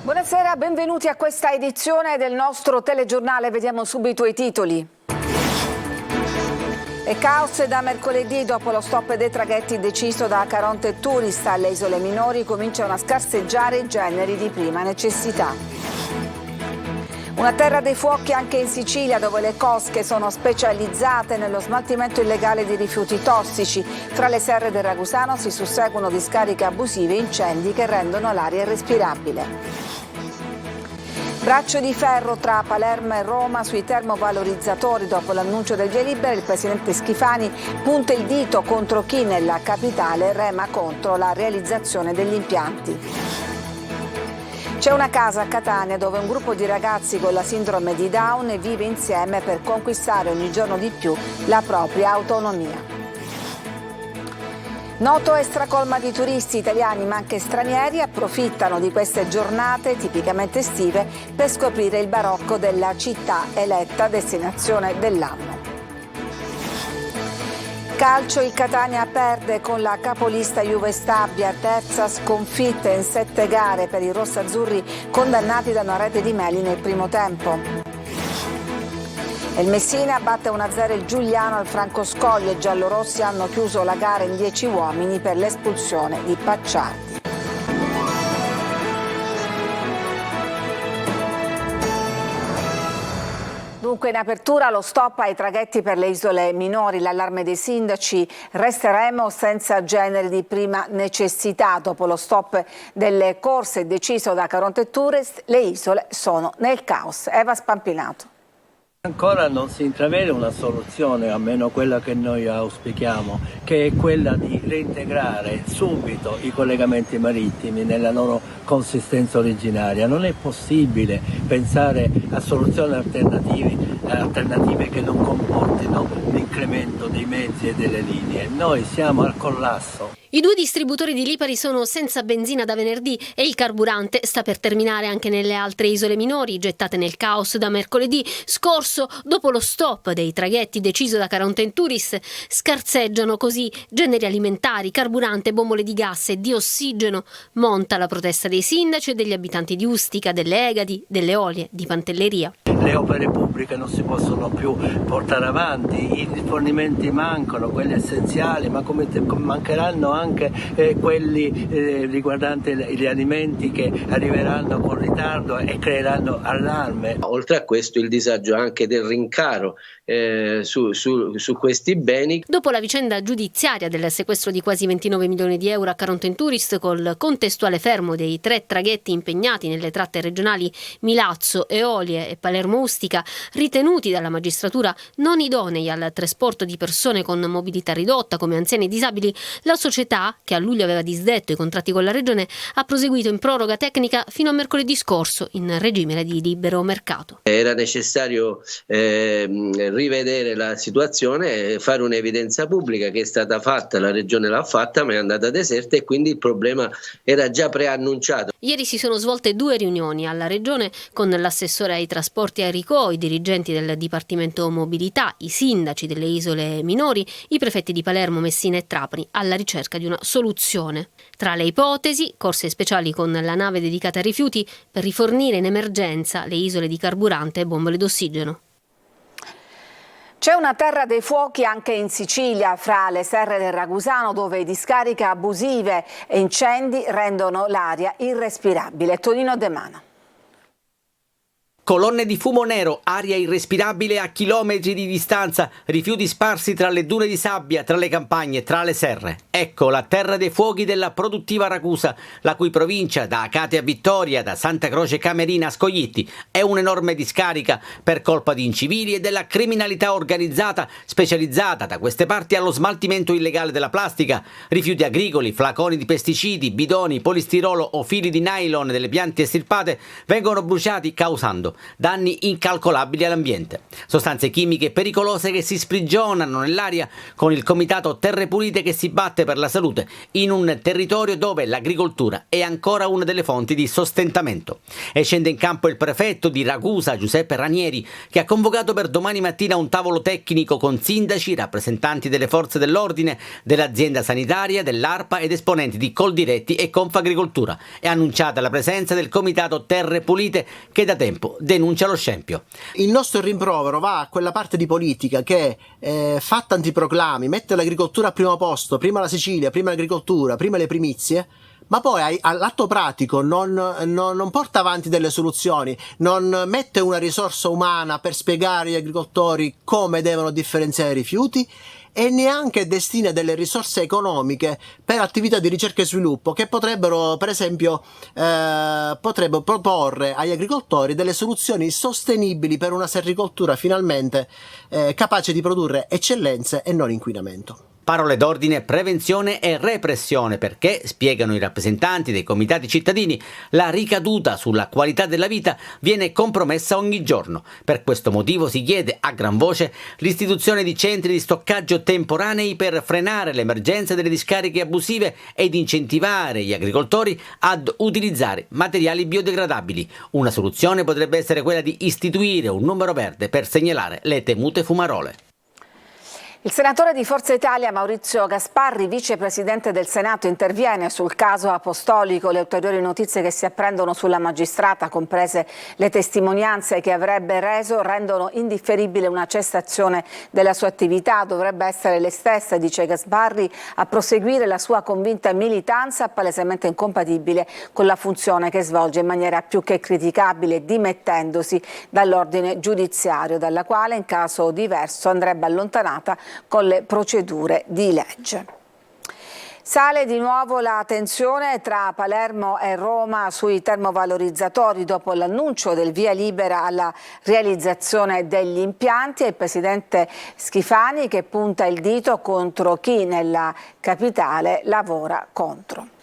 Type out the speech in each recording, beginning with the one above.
Buonasera, benvenuti a questa edizione del nostro telegiornale. Vediamo subito i titoli. E caos da mercoledì dopo lo stop dei traghetti deciso da Caronte Tourist alle isole minori cominciano a scarseggiare i generi di prima necessità. Una terra dei fuochi anche in Sicilia, dove le cosche sono specializzate nello smaltimento illegale di rifiuti tossici. Fra le serre del Ragusano si susseguono discariche abusive e incendi che rendono l'aria irrespirabile. Braccio di ferro tra Palermo e Roma sui termovalorizzatori. Dopo l'annuncio del via libera, il presidente Schifani punta il dito contro chi nella capitale rema contro la realizzazione degli impianti. C'è una casa a Catania dove un gruppo di ragazzi con la sindrome di Down vive insieme per conquistare ogni giorno di più la propria autonomia. Noto e stracolma di turisti italiani ma anche stranieri approfittano di queste giornate tipicamente estive per scoprire il barocco della città eletta destinazione dell'anno. Calcio, il Catania perde con la capolista Juve Stabia, terza sconfitta in 7 gare per i rossazzurri condannati da una rete di Meli nel primo tempo. Il Messina batte 1-0 il Giuliano al Francoscoglio. I giallorossi hanno chiuso la gara in 10 uomini per l'espulsione di Pacciardi. Dunque in apertura lo stop ai traghetti per le isole minori, l'allarme dei sindaci, resteremo senza generi di prima necessità. Dopo lo stop delle corse deciso da Caronte Tourist, le isole sono nel caos. Eva Spampinato. Ancora non si intravede una soluzione, almeno quella che noi auspichiamo, che è quella di reintegrare subito i collegamenti marittimi nella loro consistenza originaria. Non è possibile pensare a soluzioni alternative che non comportino l'incremento dei mezzi e delle linee. Noi siamo al collasso. I 2 distributori di Lipari sono senza benzina da venerdì e il carburante sta per terminare anche nelle altre isole minori, gettate nel caos da mercoledì scorso dopo lo stop dei traghetti deciso da Caronte Tourist. Scarseggiano così generi alimentari, carburante, bombole di gas e di ossigeno. Monta la protesta dei sindaci e degli abitanti di Ustica, delle Egadi, delle Olie, di Pantelleria. Le opere pubbliche non si possono più portare avanti, i rifornimenti mancano, quelli essenziali, ma come mancheranno anche quelli riguardanti gli alimenti che arriveranno con ritardo e creeranno allarme. Oltre a questo il disagio anche del rincaro su questi beni. Dopo la vicenda giudiziaria del sequestro di quasi 29 milioni di euro a Caronte Tourist, col contestuale fermo dei 3 traghetti impegnati nelle tratte regionali Milazzo, Eolie e Palermo Ustica, ritenuti dalla magistratura non idonei al trasporto di persone con mobilità ridotta come anziani e disabili, la società, che a luglio aveva disdetto i contratti con la regione, ha proseguito in proroga tecnica fino a mercoledì scorso in regime di libero mercato. Era necessario rivedere la situazione e fare un'evidenza pubblica che è stata fatta, la regione l'ha fatta ma è andata deserta e quindi il problema era già preannunciato. Ieri si sono svolte 2 riunioni alla regione con l'assessore ai trasporti Enrico, i dirigenti del Dipartimento Mobilità, i sindaci delle isole minori, i prefetti di Palermo, Messina e Trapani, alla ricerca di una soluzione. Tra le ipotesi, corse speciali con la nave dedicata ai rifiuti per rifornire in emergenza le isole di carburante e bombole d'ossigeno. C'è una terra dei fuochi anche in Sicilia, fra le serre del Ragusano, dove discariche abusive e incendi rendono l'aria irrespirabile. Tonino De Mano. Colonne di fumo nero, aria irrespirabile a chilometri di distanza, rifiuti sparsi tra le dune di sabbia, tra le campagne, tra le serre. Ecco la terra dei fuochi della produttiva Ragusa, la cui provincia, da Acate a Vittoria, da Santa Croce Camerina a Scoglitti, è un'enorme discarica per colpa di incivili e della criminalità organizzata specializzata da queste parti allo smaltimento illegale della plastica, rifiuti agricoli, flaconi di pesticidi, bidoni, polistirolo o fili di nylon delle piante estirpate vengono bruciati causando danni incalcolabili all'ambiente. Sostanze chimiche pericolose che si sprigionano nell'aria, con il Comitato Terre Pulite che si batte per la salute in un territorio dove l'agricoltura è ancora una delle fonti di sostentamento. E scende in campo il prefetto di Ragusa, Giuseppe Ranieri, che ha convocato per domani mattina un tavolo tecnico con sindaci, rappresentanti delle forze dell'ordine, dell'azienda sanitaria, dell'ARPA ed esponenti di Coldiretti e Confagricoltura. È annunciata la presenza del Comitato Terre Pulite che da tempo denuncia lo scempio. Il nostro rimprovero va a quella parte di politica che fa tanti proclami, mette l'agricoltura al primo posto, prima la Sicilia, prima l'agricoltura, prima le primizie, ma poi all'atto pratico non porta avanti delle soluzioni, non mette una risorsa umana per spiegare agli agricoltori come devono differenziare i rifiuti e neanche destina delle risorse economiche per attività di ricerca e sviluppo che potrebbero, per esempio, proporre agli agricoltori delle soluzioni sostenibili per una sericoltura finalmente capace di produrre eccellenze e non inquinamento. Parole d'ordine, prevenzione e repressione perché, spiegano i rappresentanti dei comitati cittadini, la ricaduta sulla qualità della vita viene compromessa ogni giorno. Per questo motivo si chiede a gran voce l'istituzione di centri di stoccaggio temporanei per frenare l'emergenza delle discariche abusive ed incentivare gli agricoltori ad utilizzare materiali biodegradabili. Una soluzione potrebbe essere quella di istituire un numero verde per segnalare le temute fumarole. Il senatore di Forza Italia Maurizio Gasparri, vicepresidente del Senato, interviene sul caso Apostolico. Le ulteriori notizie che si apprendono sulla magistrata, comprese le testimonianze che avrebbe reso, rendono indifferibile una cessazione della sua attività. Dovrebbe essere lei stessa, dice Gasparri, a proseguire la sua convinta militanza, palesemente incompatibile con la funzione che svolge in maniera più che criticabile, dimettendosi dall'ordine giudiziario, dalla quale in caso diverso andrebbe allontanata con le procedure di legge. Sale di nuovo la tensione tra Palermo e Roma sui termovalorizzatori dopo l'annuncio del via libera alla realizzazione degli impianti e il presidente Schifani che punta il dito contro chi nella capitale lavora contro.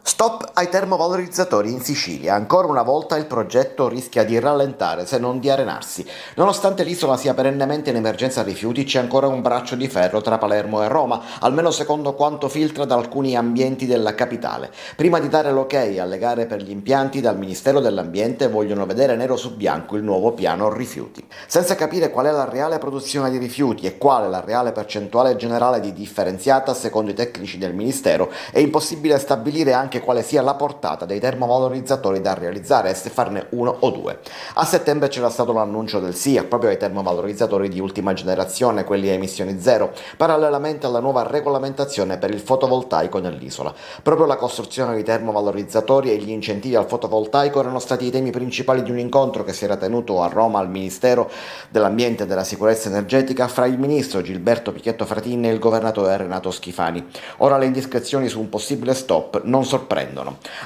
Stop ai termovalorizzatori in Sicilia. Ancora una volta il progetto rischia di rallentare, se non di arenarsi. Nonostante l'isola sia perennemente in emergenza rifiuti, c'è ancora un braccio di ferro tra Palermo e Roma, almeno secondo quanto filtra da alcuni ambienti della capitale. Prima di dare l'ok alle gare per gli impianti, dal Ministero dell'Ambiente vogliono vedere nero su bianco il nuovo piano rifiuti. Senza capire qual è la reale produzione di rifiuti e quale la reale percentuale generale di differenziata, secondo i tecnici del Ministero, è impossibile stabilire anche quale sia la portata dei termovalorizzatori da realizzare e se farne uno o due. A settembre c'era stato l'annuncio del sì proprio ai termovalorizzatori di ultima generazione, quelli a emissioni zero, parallelamente alla nuova regolamentazione per il fotovoltaico nell'isola. Proprio la costruzione di termovalorizzatori e gli incentivi al fotovoltaico erano stati i temi principali di un incontro che si era tenuto a Roma al Ministero dell'Ambiente e della Sicurezza Energetica fra il ministro Gilberto Pichetto Fratin e il governatore Renato Schifani. Ora le indiscrezioni su un possibile stop non sorprendono.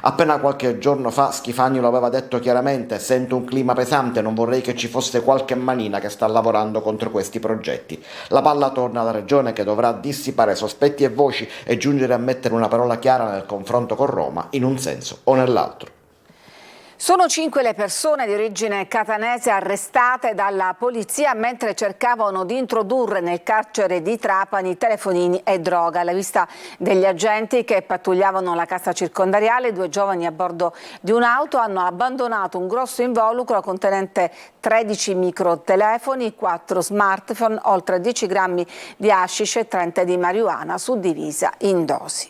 Appena qualche giorno fa Schifani lo aveva detto chiaramente: sento un clima pesante, non vorrei che ci fosse qualche manina che sta lavorando contro questi progetti. La palla torna alla regione che dovrà dissipare sospetti e voci e giungere a mettere una parola chiara nel confronto con Roma in un senso o nell'altro. Sono 5 le persone di origine catanese arrestate dalla polizia mentre cercavano di introdurre nel carcere di Trapani telefonini e droga. Alla vista degli agenti che pattugliavano la cassa circondariale, 2 giovani a bordo di un'auto hanno abbandonato un grosso involucro contenente 13 microtelefoni, 4 smartphone, oltre 10 grammi di hashish e 30 di marijuana suddivisa in dosi.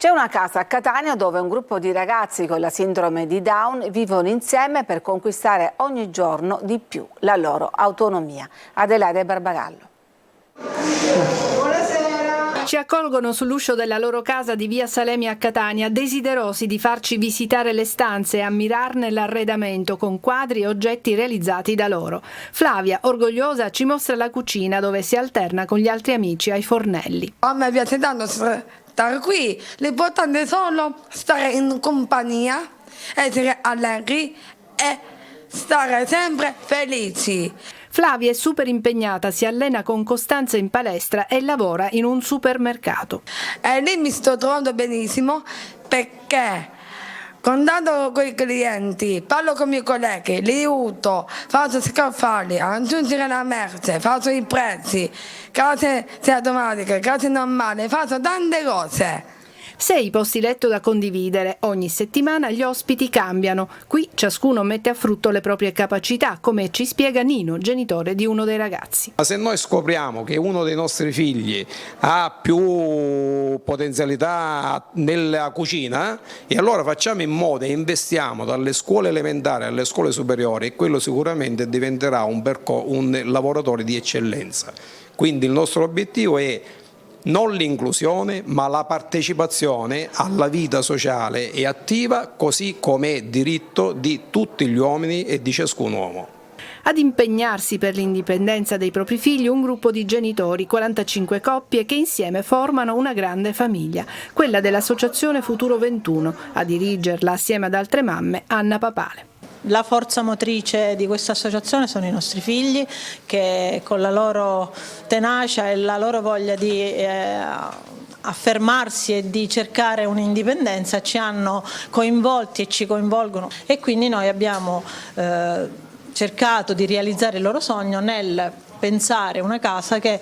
C'è una casa a Catania dove un gruppo di ragazzi con la sindrome di Down vivono insieme per conquistare ogni giorno di più la loro autonomia. Adelaide Barbagallo. Ci accolgono sull'uscio della loro casa di via Salemi a Catania, desiderosi di farci visitare le stanze e ammirarne l'arredamento con quadri e oggetti realizzati da loro. Flavia, orgogliosa, ci mostra la cucina dove si alterna con gli altri amici ai fornelli. A me piace tanto stare qui, l'importante è solo stare in compagnia, essere allegri e stare sempre felici. Flavia è super impegnata, si allena con costanza in palestra e lavora in un supermercato. E lì mi sto trovando benissimo perché Contatto con i clienti, parlo con i miei colleghi, li aiuto, faccio scaffali, aggiungere la merce, faccio i prezzi, case automatiche, case normali, faccio tante cose. 6 posti letto da condividere. Ogni settimana gli ospiti cambiano. Qui ciascuno mette a frutto le proprie capacità, come ci spiega Nino, genitore di uno dei ragazzi. Ma se noi scopriamo che uno dei nostri figli ha più potenzialità nella cucina, e allora facciamo in modo e investiamo dalle scuole elementari alle scuole superiori, e quello sicuramente diventerà un lavoratore di eccellenza. Quindi il nostro obiettivo è non l'inclusione, ma la partecipazione alla vita sociale e attiva, così come è diritto di tutti gli uomini e di ciascun uomo. Ad impegnarsi per l'indipendenza dei propri figli un gruppo di genitori, 45 coppie che insieme formano una grande famiglia, quella dell'Associazione Futuro 21, a dirigerla assieme ad altre mamme Anna Papale. La forza motrice di questa associazione sono i nostri figli, che con la loro tenacia e la loro voglia di affermarsi e di cercare un'indipendenza ci hanno coinvolti e ci coinvolgono, e quindi noi abbiamo cercato di realizzare il loro sogno nel pensare una casa che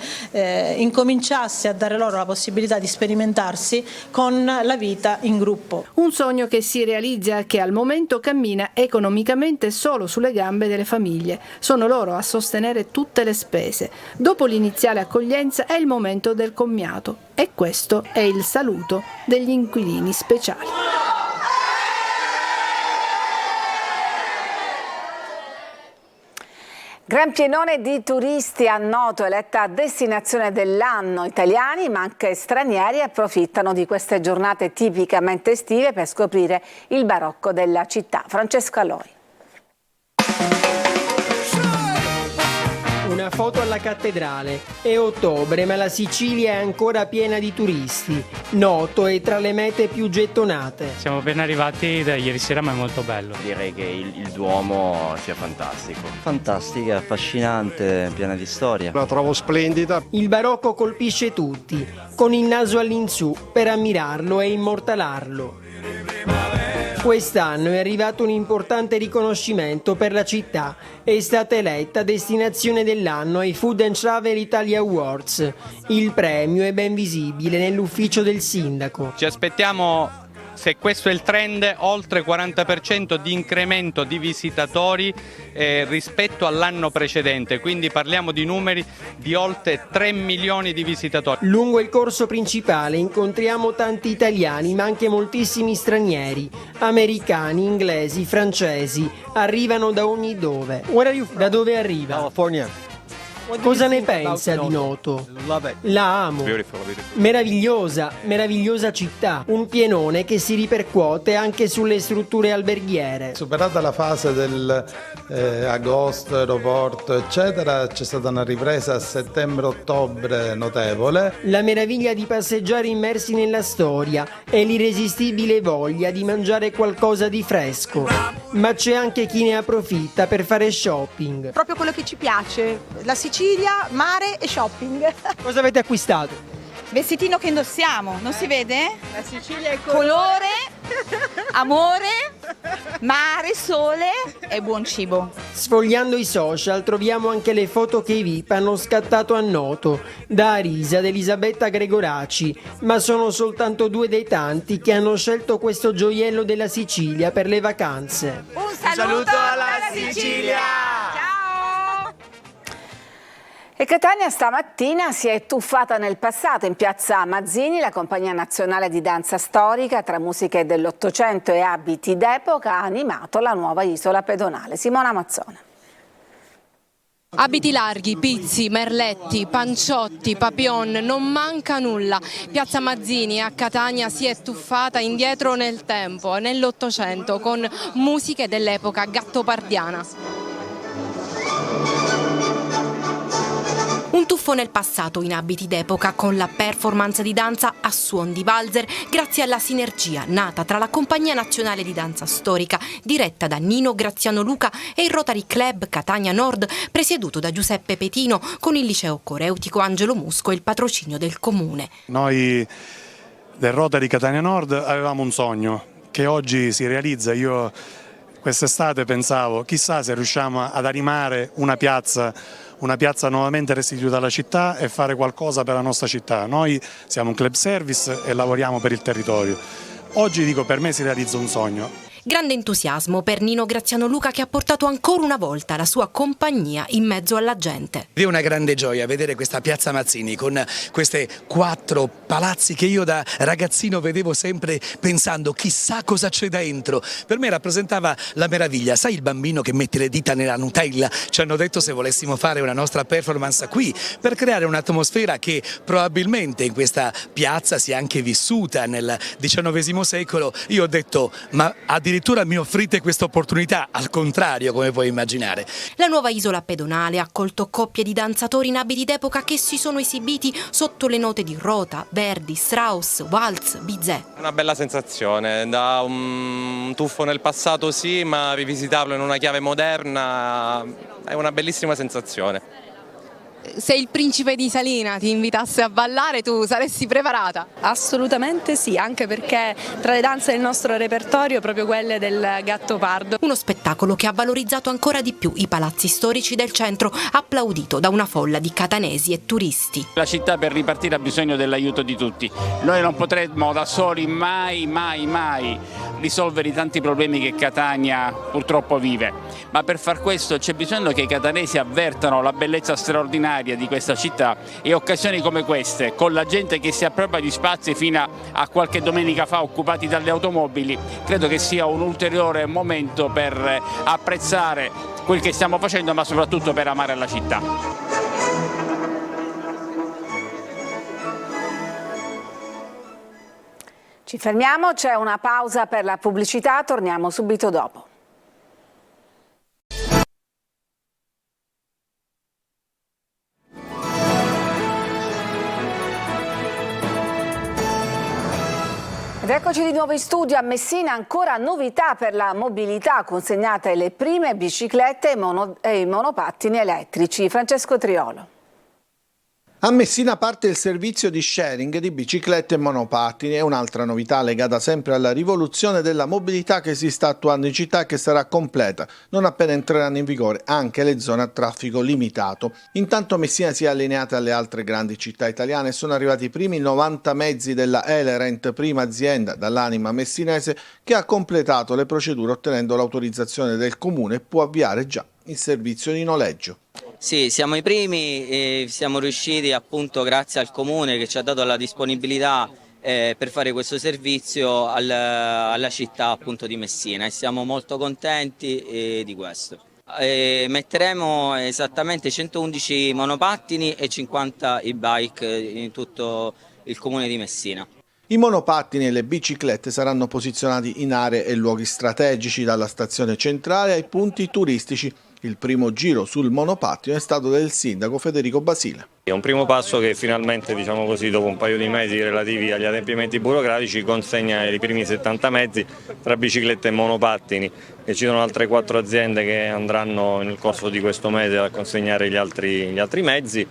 incominciasse a dare loro la possibilità di sperimentarsi con la vita in gruppo. Un sogno che si realizza e che al momento cammina economicamente solo sulle gambe delle famiglie. Sono loro a sostenere tutte le spese. Dopo l'iniziale accoglienza è il momento del commiato, e questo è il saluto degli inquilini speciali. Gran pienone di turisti a Noto, eletta destinazione dell'anno. Italiani ma anche stranieri approfittano di queste giornate tipicamente estive per scoprire il barocco della città. Francesco Aloi. Una foto alla cattedrale. È ottobre, ma la Sicilia è ancora piena di turisti. Noto è tra le mete più gettonate. Siamo appena arrivati da ieri sera, ma è molto bello. Direi che il Duomo sia fantastico. Fantastica, affascinante, piena di storia. La trovo splendida. Il barocco colpisce tutti, con il naso all'insù, per ammirarlo e immortalarlo. Quest'anno è arrivato un importante riconoscimento per la città. È stata eletta destinazione dell'anno ai Food and Travel Italia Awards. Il premio è ben visibile nell'ufficio del sindaco. Ci aspettiamo, se questo è il trend, oltre 40% di incremento di visitatori rispetto all'anno precedente, quindi parliamo di numeri di oltre 3 milioni di visitatori. Lungo il corso principale incontriamo tanti italiani, ma anche moltissimi stranieri, americani, inglesi, francesi, arrivano da ogni dove. Da dove arriva? California. Cosa ne pensa di Noto? La amo. Meravigliosa, meravigliosa città. Un pienone che si ripercuote anche sulle strutture alberghiere. Superata la fase del agosto, aeroporto, eccetera, c'è stata una ripresa a settembre-ottobre notevole. La meraviglia di passeggiare immersi nella storia e l'irresistibile voglia di mangiare qualcosa di fresco. Ma c'è anche chi ne approfitta per fare shopping. Proprio quello che ci piace, la Sicilia, mare e shopping. Cosa avete acquistato? Vestitino che indossiamo, non si vede? La Sicilia è colore, amore, mare, sole e buon cibo. Sfogliando i social troviamo anche le foto che i VIP hanno scattato a Noto, da Arisa ad Elisabetta Gregoraci, ma sono soltanto 2 dei tanti che hanno scelto questo gioiello della Sicilia per le vacanze. Un saluto alla Sicilia! Ciao! E Catania stamattina si è tuffata nel passato. In piazza Mazzini la Compagnia Nazionale di Danza Storica, tra musiche dell'Ottocento e abiti d'epoca, ha animato la nuova isola pedonale. Simona Mazzone. Abiti larghi, pizzi, merletti, panciotti, papillon, non manca nulla. Piazza Mazzini a Catania si è tuffata indietro nel tempo, nell'Ottocento, con musiche dell'epoca gattopardiana. Un tuffo nel passato in abiti d'epoca con la performance di danza a suon di valzer grazie alla sinergia nata tra la Compagnia Nazionale di Danza Storica diretta da Nino Graziano Luca e il Rotary Club Catania Nord presieduto da Giuseppe Petino con il liceo coreutico Angelo Musco e il patrocinio del comune. Noi del Rotary Catania Nord avevamo un sogno, che oggi si realizza. Io quest'estate pensavo, chissà se riusciamo ad animare una piazza nuovamente restituita alla città e fare qualcosa per la nostra città. Noi siamo un club service e lavoriamo per il territorio. Oggi dico, per me si realizza un sogno. Grande entusiasmo per Nino Graziano Luca, che ha portato ancora una volta la sua compagnia in mezzo alla gente. È una grande gioia vedere questa piazza Mazzini con queste 4 palazzi che io da ragazzino vedevo sempre pensando chissà cosa c'è dentro. Per me rappresentava la meraviglia. Sai il bambino che mette le dita nella Nutella? Ci hanno detto se volessimo fare una nostra performance qui per creare un'atmosfera che probabilmente in questa piazza si è anche vissuta nel XIX secolo. Io ho detto, ma addirittura mi offrite questa opportunità, al contrario, come puoi immaginare. La nuova isola pedonale ha accolto coppie di danzatori in abiti d'epoca che si sono esibiti sotto le note di Rota, Verdi, Strauss, Waltz, Bizet. È una bella sensazione, da un tuffo nel passato sì, ma rivisitarlo in una chiave moderna è una bellissima sensazione. Se il principe di Salina ti invitasse a ballare, tu saresti preparata? Assolutamente sì, anche perché tra le danze del nostro repertorio proprio quelle del Gattopardo. Uno spettacolo che ha valorizzato ancora di più i palazzi storici del centro, applaudito da una folla di catanesi e turisti. La città per ripartire ha bisogno dell'aiuto di tutti. Noi non potremmo da soli mai risolvere i tanti problemi che Catania purtroppo vive, ma per far questo c'è bisogno che i catanesi avvertano la bellezza straordinaria di questa città, e occasioni come queste, con la gente che si appropria di spazi fino a qualche domenica fa occupati dalle automobili, credo che sia un ulteriore momento per apprezzare quel che stiamo facendo, ma soprattutto per amare la città. Ci fermiamo, c'è una pausa per la pubblicità, torniamo subito dopo. Ed eccoci di nuovo in studio a Messina, ancora novità per la mobilità, consegnate le prime biciclette e i monopattini elettrici. Francesco Triolo. A Messina parte il servizio di sharing di biciclette e monopattini. È un'altra novità legata sempre alla rivoluzione della mobilità che si sta attuando in città e che sarà completa non appena entreranno in vigore anche le zone a traffico limitato. Intanto Messina si è allineata alle altre grandi città italiane e sono arrivati i primi 90 mezzi della Elerent, prima azienda dall'anima messinese che ha completato le procedure ottenendo l'autorizzazione del comune e può avviare già il servizio di noleggio. Sì, siamo i primi e siamo riusciti appunto grazie al comune che ci ha dato la disponibilità per fare questo servizio alla città appunto di Messina, e siamo molto contenti di questo. Metteremo esattamente 111 monopattini e 50 e-bike in tutto il comune di Messina. I monopattini e le biciclette saranno posizionati in aree e luoghi strategici, dalla stazione centrale ai punti turistici. Il primo giro sul monopattino è stato del sindaco Federico Basile. È un primo passo che finalmente, diciamo così, dopo un paio di mesi relativi agli adempimenti burocratici, consegna i primi 70 mezzi tra biciclette e monopattini, e ci sono altre 4 aziende che andranno nel corso di questo mese a consegnare gli altri mezzi.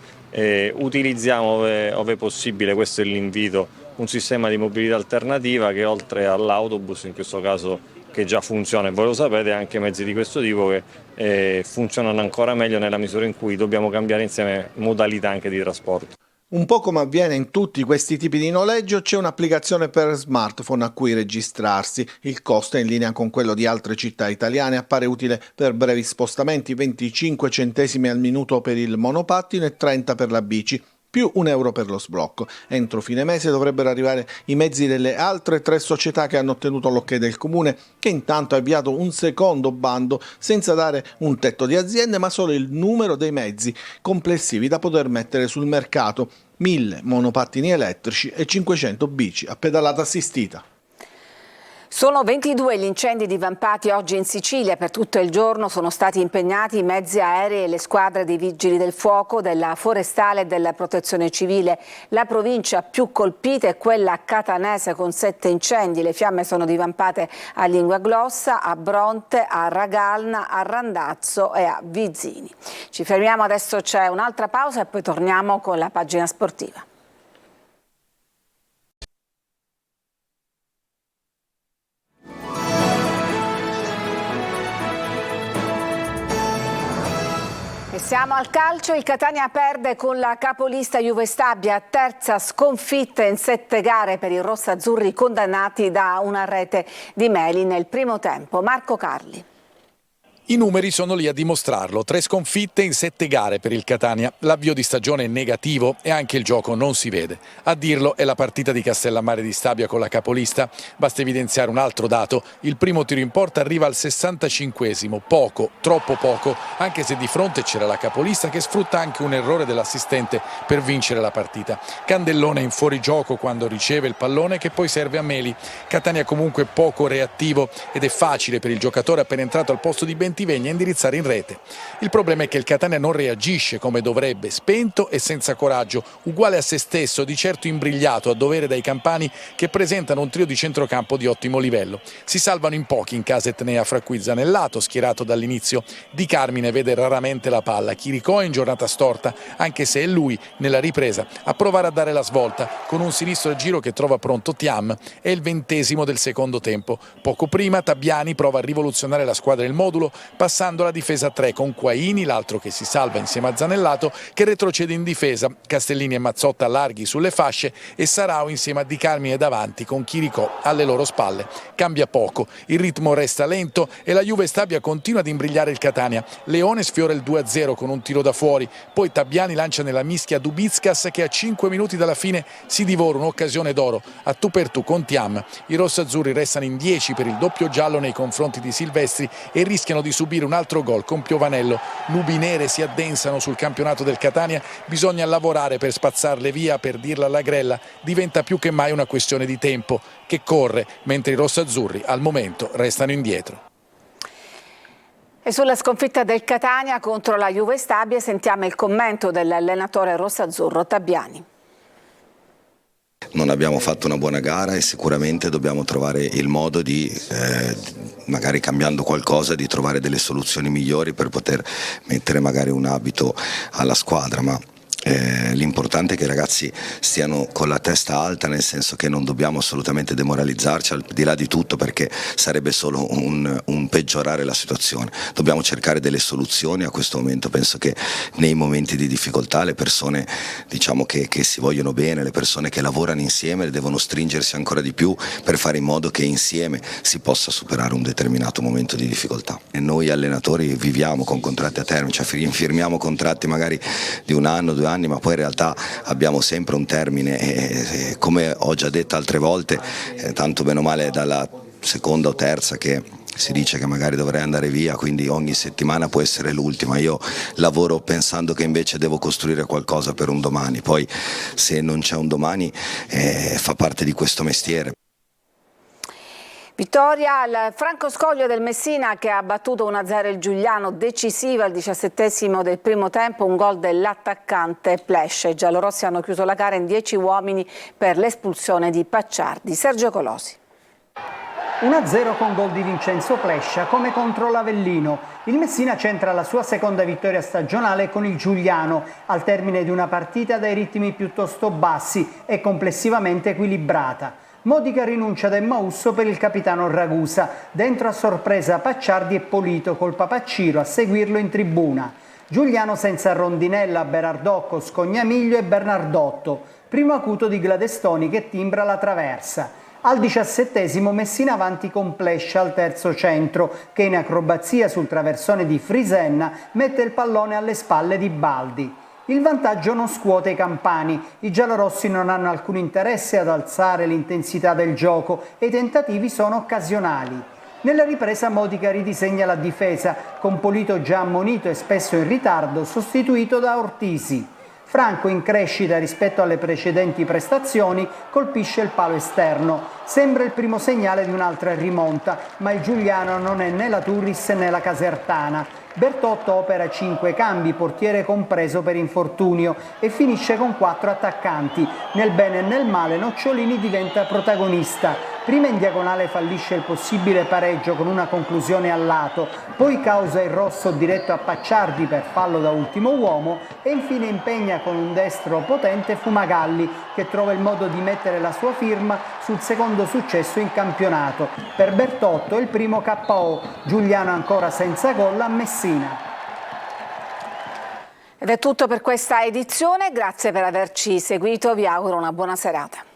Utilizziamo ove possibile, questo è l'invito, un sistema di mobilità alternativa che oltre all'autobus, in questo caso che già funziona e voi lo sapete, anche mezzi di questo tipo che funzionano ancora meglio nella misura in cui dobbiamo cambiare insieme modalità anche di trasporto. Un po' come avviene in tutti questi tipi di noleggio, c'è un'applicazione per smartphone a cui registrarsi. Il costo è in linea con quello di altre città italiane, appare utile per brevi spostamenti, 25 centesimi al minuto per il monopattino e 30 per la bici, più €1 per lo sblocco. Entro fine mese dovrebbero arrivare i mezzi delle altre 3 società che hanno ottenuto l'ok del comune, che intanto ha avviato un secondo bando senza dare un tetto di aziende, ma solo il numero dei mezzi complessivi da poter mettere sul mercato: 1000 monopattini elettrici e 500 bici a pedalata assistita. Sono 22 gli incendi divampati oggi in Sicilia. Per tutto il giorno sono stati impegnati i mezzi aerei e le squadre dei vigili del fuoco, della forestale e della protezione civile. La provincia più colpita è quella catanese con 7 incendi. Le fiamme sono divampate a Linguaglossa, a Bronte, a Ragalna, a Randazzo e a Vizzini. Ci fermiamo, adesso c'è un'altra pausa e poi torniamo con la pagina sportiva. Siamo al calcio, il Catania perde con la capolista Juve Stabia, terza sconfitta in 7 gare per i rossazzurri condannati da una rete di Meli nel primo tempo. Marco Carli. I numeri sono lì a dimostrarlo, 3 sconfitte in 7 gare per il Catania, l'avvio di stagione è negativo e anche il gioco non si vede. A dirlo è la partita di Castellammare di Stabia con la capolista, basta evidenziare un altro dato, il primo tiro in porta arriva al 65esimo, poco, troppo poco, anche se di fronte c'era la capolista che sfrutta anche un errore dell'assistente per vincere la partita. Candellone in fuorigioco quando riceve il pallone che poi serve a Meli, Catania comunque poco reattivo ed è facile per il giocatore appena entrato al posto di Bentivegna indirizzare in rete. Il problema è che il Catania non reagisce come dovrebbe, spento e senza coraggio, uguale a se stesso, di certo imbrigliato a dovere dai campani che presentano un trio di centrocampo di ottimo livello. Si salvano in pochi in casa Etnea, fra cui Zanellato, schierato dall'inizio. Di Carmine vede raramente la palla, Chiricò è in giornata storta, anche se è lui, nella ripresa, a provare a dare la svolta, con un sinistro al giro che trova pronto Thiam, è il 20° del secondo tempo. Poco prima Tabiani prova a rivoluzionare la squadra del modulo, passando la difesa a 3 con Quaini, l'altro che si salva insieme a Zanellato, che retrocede in difesa, Castellini e Mazzotta larghi sulle fasce e Sarao insieme a Di Carmine davanti con Chiricò alle loro spalle. Cambia poco, il ritmo resta lento e la Juve Stabia continua ad imbrigliare il Catania. Leone sfiora il 2-0 con un tiro da fuori, poi Tabiani lancia nella mischia Dubickas che a 5 minuti dalla fine si divora un'occasione d'oro a tu per tu con Thiam. I rossazzurri restano in 10 per il doppio giallo nei confronti di Silvestri e rischiano di subire un altro gol con Piovanello. Nubi nere si addensano sul campionato del Catania, bisogna lavorare per spazzarle via, per dirla alla grella, diventa più che mai una questione di tempo che corre, mentre i rossazzurri al momento restano indietro. E sulla sconfitta del Catania contro la Juve Stabia sentiamo il commento dell'allenatore rossazzurro Tabiani. Non abbiamo fatto una buona gara e sicuramente dobbiamo trovare il modo di, magari cambiando qualcosa, di trovare delle soluzioni migliori per poter mettere magari un abito alla squadra, ma l'importante è che i ragazzi stiano con la testa alta, nel senso che non dobbiamo assolutamente demoralizzarci al di là di tutto, perché sarebbe solo un peggiorare la situazione. Dobbiamo cercare delle soluzioni. A questo momento penso che nei momenti di difficoltà le persone, diciamo, che si vogliono bene, le persone che lavorano insieme devono stringersi ancora di più per fare in modo che insieme si possa superare un determinato momento di difficoltà. E noi allenatori viviamo con contratti a termine, cioè firmiamo contratti magari di 1 anno, 2 anni, ma poi in realtà abbiamo sempre un termine e come ho già detto altre volte, tanto bene o male dalla seconda o terza che si dice che magari dovrei andare via, quindi ogni settimana può essere l'ultima. Io lavoro pensando che invece devo costruire qualcosa per un domani, poi se non c'è un domani fa parte di questo mestiere. Vittoria al Franco Scoglio del Messina che ha battuto 1-0 il Giuliano, decisiva al 17° del primo tempo, un gol dell'attaccante Plesch. I giallorossi hanno chiuso la gara in 10 uomini per l'espulsione di Pacciardi. Sergio Colosi. 1-0 con gol di Vincenzo Plescia come contro l'Avellino. Il Messina centra la sua seconda vittoria stagionale con il Giuliano, al termine di una partita dai ritmi piuttosto bassi e complessivamente equilibrata. Modica rinuncia da Emmausso per il capitano Ragusa, dentro a sorpresa Pacciardi e Polito col Papacciro a seguirlo in tribuna. Giuliano senza Rondinella, Berardocco, Scognamiglio e Bernardotto, primo acuto di Gladestoni che timbra la traversa. Al 17° Messina avanti con Plescia al terzo centro, che in acrobazia sul traversone di Frisenna mette il pallone alle spalle di Baldi. Il vantaggio non scuote i campani, i giallorossi non hanno alcun interesse ad alzare l'intensità del gioco e i tentativi sono occasionali. Nella ripresa Modica ridisegna la difesa, con Polito già ammonito e spesso in ritardo, sostituito da Ortisi. Franco, in crescita rispetto alle precedenti prestazioni, colpisce il palo esterno. Sembra il primo segnale di un'altra rimonta, ma il Giuliano non è né la Turris né la Casertana. Bertotto opera 5 cambi, portiere compreso per infortunio, e finisce con 4 attaccanti. Nel bene e nel male Nocciolini diventa protagonista. Prima in diagonale fallisce il possibile pareggio con una conclusione a lato, poi causa il rosso diretto a Pacciardi per fallo da ultimo uomo e infine impegna con un destro potente Fumagalli, che trova il modo di mettere la sua firma sul secondo successo in campionato. Per Bertotto il primo KO, Giuliano ancora senza gol a Messina. Ed è tutto per questa edizione, grazie per averci seguito, vi auguro una buona serata.